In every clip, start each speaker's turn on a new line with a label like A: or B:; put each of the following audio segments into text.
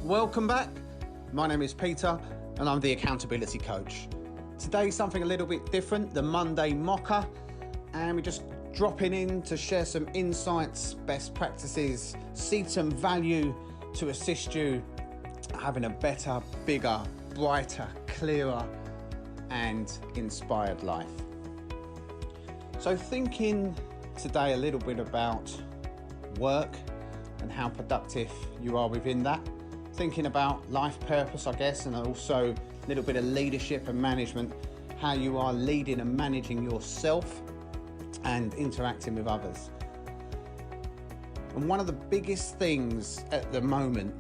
A: Welcome back. My name is Peter and I'm the accountability coach. Today something a little bit different, the Monday Mocha, and we're just dropping in to share some insights, best practices, seed some value to assist you having a better, bigger, brighter, clearer and inspired life. So thinking today a little bit about work and how productive you are within that. Thinking about life purpose, I guess, and also a little bit of leadership and management, how you are leading and managing yourself and interacting with others. And one of the biggest things at the moment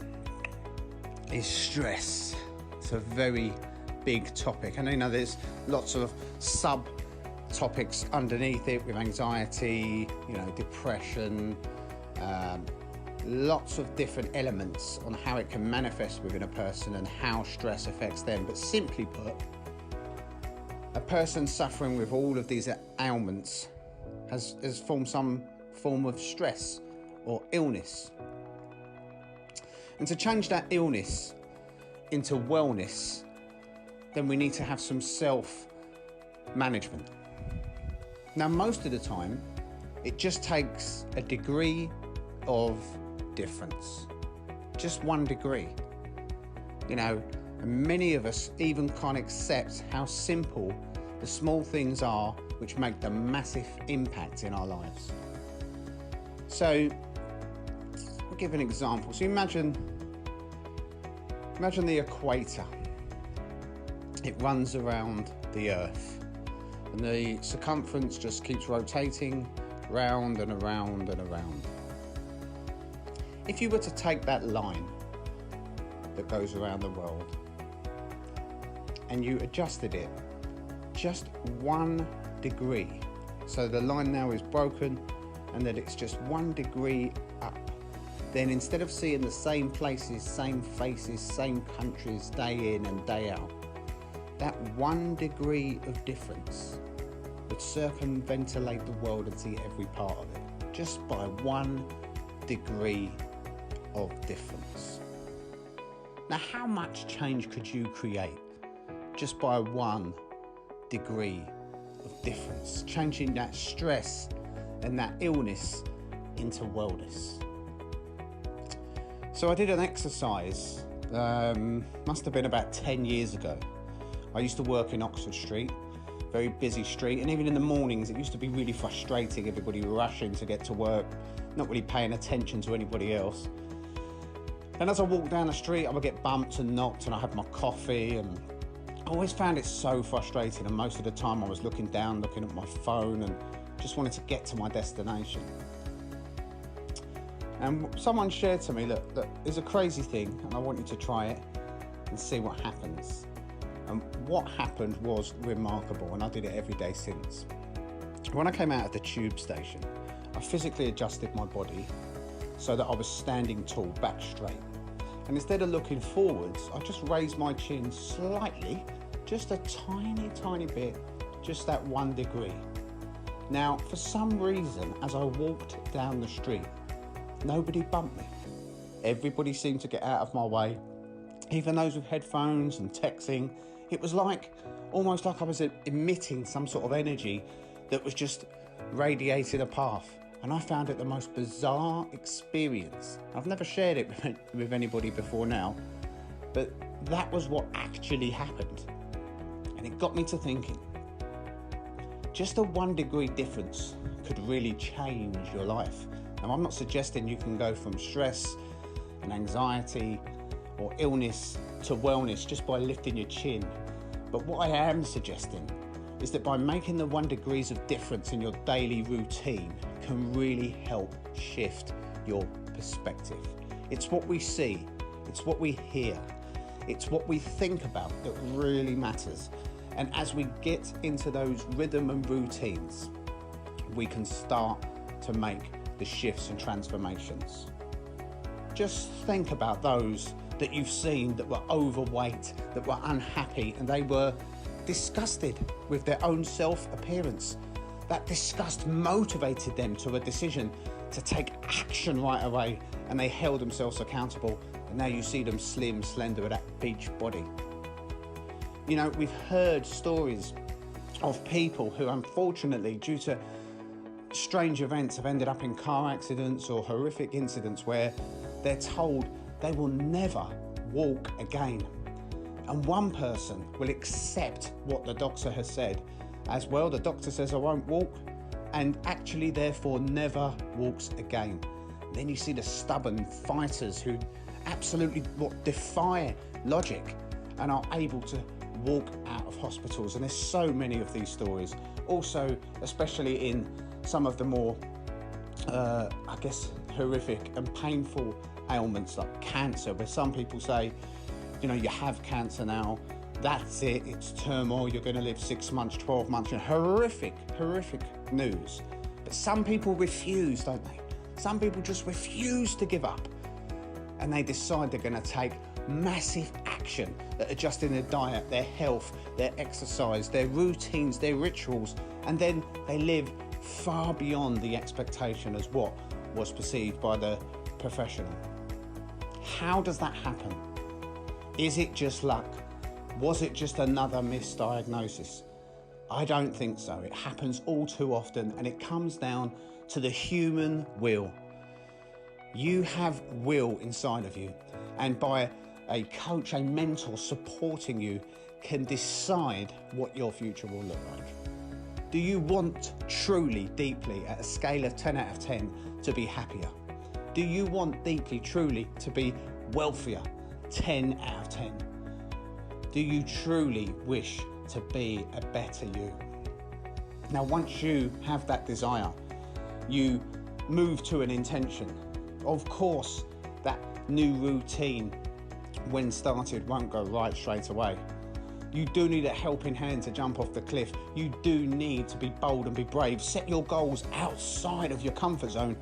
A: is stress. It's a very big topic. And there's lots of sub topics underneath it with anxiety, depression, lots of different elements on how it can manifest within a person and how stress affects them. But simply put, a person suffering with all of these ailments has formed some form of stress or illness. And to change that illness into wellness, then we need to have some self-management. Now, most of the time, it just takes a degree of difference, just one degree, and many of us even can't accept how simple the small things are which make the massive impact in our lives. So I'll give an example. So imagine the equator. It runs around the earth and the circumference just keeps rotating round and around and around. If you were to take that line that goes around the world and you adjusted it just 1 degree, so the line now is broken and that it's just 1 degree up, then instead of seeing the same places, same faces, same countries day in and day out, that 1 degree of difference would circumventilate the world and see every part of it, just by 1 degree of difference. Now, how much change could you create just by 1 degree of difference, changing that stress and that illness into wellness? So I did an exercise, must have been about 10 years ago. I used to work in Oxford Street, very busy street, and even in the mornings it used to be really frustrating, everybody rushing to get to work, not really paying attention to anybody else. And as I walked down the street, I would get bumped and knocked, and I had my coffee, and I always found it so frustrating. And most of the time I was looking down, looking at my phone, and just wanted to get to my destination. And someone shared to me, look, it's a crazy thing, and I want you to try it and see what happens. And what happened was remarkable, and I did it every day since. When I came out of the tube station, I physically adjusted my body so that I was standing tall, back straight. And instead of looking forwards, I just raised my chin slightly, just a tiny, tiny bit, just that 1 degree. Now, for some reason, as I walked down the street, nobody bumped me. Everybody seemed to get out of my way, even those with headphones and texting. It was almost like I was emitting some sort of energy that was just radiating a path. And I found it the most bizarre experience. I've never shared it with anybody before now, but that was what actually happened. And it got me to thinking, just a 1 degree difference could really change your life. Now, I'm not suggesting you can go from stress and anxiety or illness to wellness just by lifting your chin. But what I am suggesting is that by making the 1 degrees of difference in your daily routine can really help shift your perspective. It's what we see, it's what we hear, it's what we think about that really matters. And as we get into those rhythm and routines, we can start to make the shifts and transformations. Just think about those that you've seen that were overweight, that were unhappy, and they were disgusted with their own self-appearance. That disgust motivated them to a decision to take action right away and they held themselves accountable, and now you see them slim, slender with that beach body. You know, we've heard stories of people who unfortunately, due to strange events, have ended up in car accidents or horrific incidents where they're told they will never walk again. And one person will accept what the doctor has said as well. The doctor says, I won't walk, and actually therefore never walks again. Then you see the stubborn fighters who absolutely defy logic and are able to walk out of hospitals. And there's so many of these stories. Also, especially in some of the more, horrific and painful ailments like cancer, where some people say, you know, you have cancer now, that's it, it's turmoil, you're going to live 6 months, 12 months, you know, horrific news. But some people refuse, don't they? Some people just refuse to give up, and they decide they're going to take massive action at adjusting their diet, their health, their exercise, their routines, their rituals, and then they live far beyond the expectation as what was perceived by the professional. How does that happen? Is it just luck? Was it just another misdiagnosis? I don't think so. It happens all too often, and it comes down to the human will. You have will inside of you, and by a coach, a mentor supporting you, can decide what your future will look like. Do you want truly, deeply, at a scale of 10 out of 10, to be happier? Do you want deeply, truly, to be wealthier? 10 out of 10. Do you truly wish to be a better you? Now, once you have that desire, you move to an intention. Of course, that new routine, when started, won't go right straight away. You do need a helping hand to jump off the cliff. You do need to be bold and be brave. Set your goals outside of your comfort zone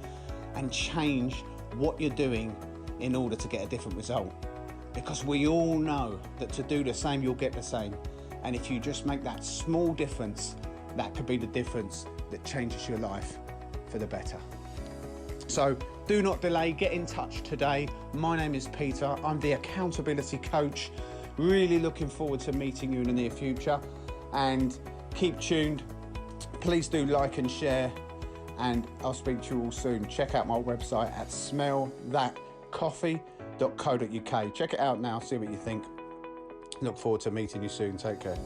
A: and change what you're doing in order to get a different result. Because we all know that to do the same, you'll get the same. And if you just make that small difference, that could be the difference that changes your life for the better. So do not delay, get in touch today. My name is Peter, I'm the accountability coach. Really looking forward to meeting you in the near future, and keep tuned. Please do like and share, and I'll speak to you all soon. Check out my website at smeltthatcoffee.co.uk. Check it out now, see what you think. Look forward to meeting you soon. Take care.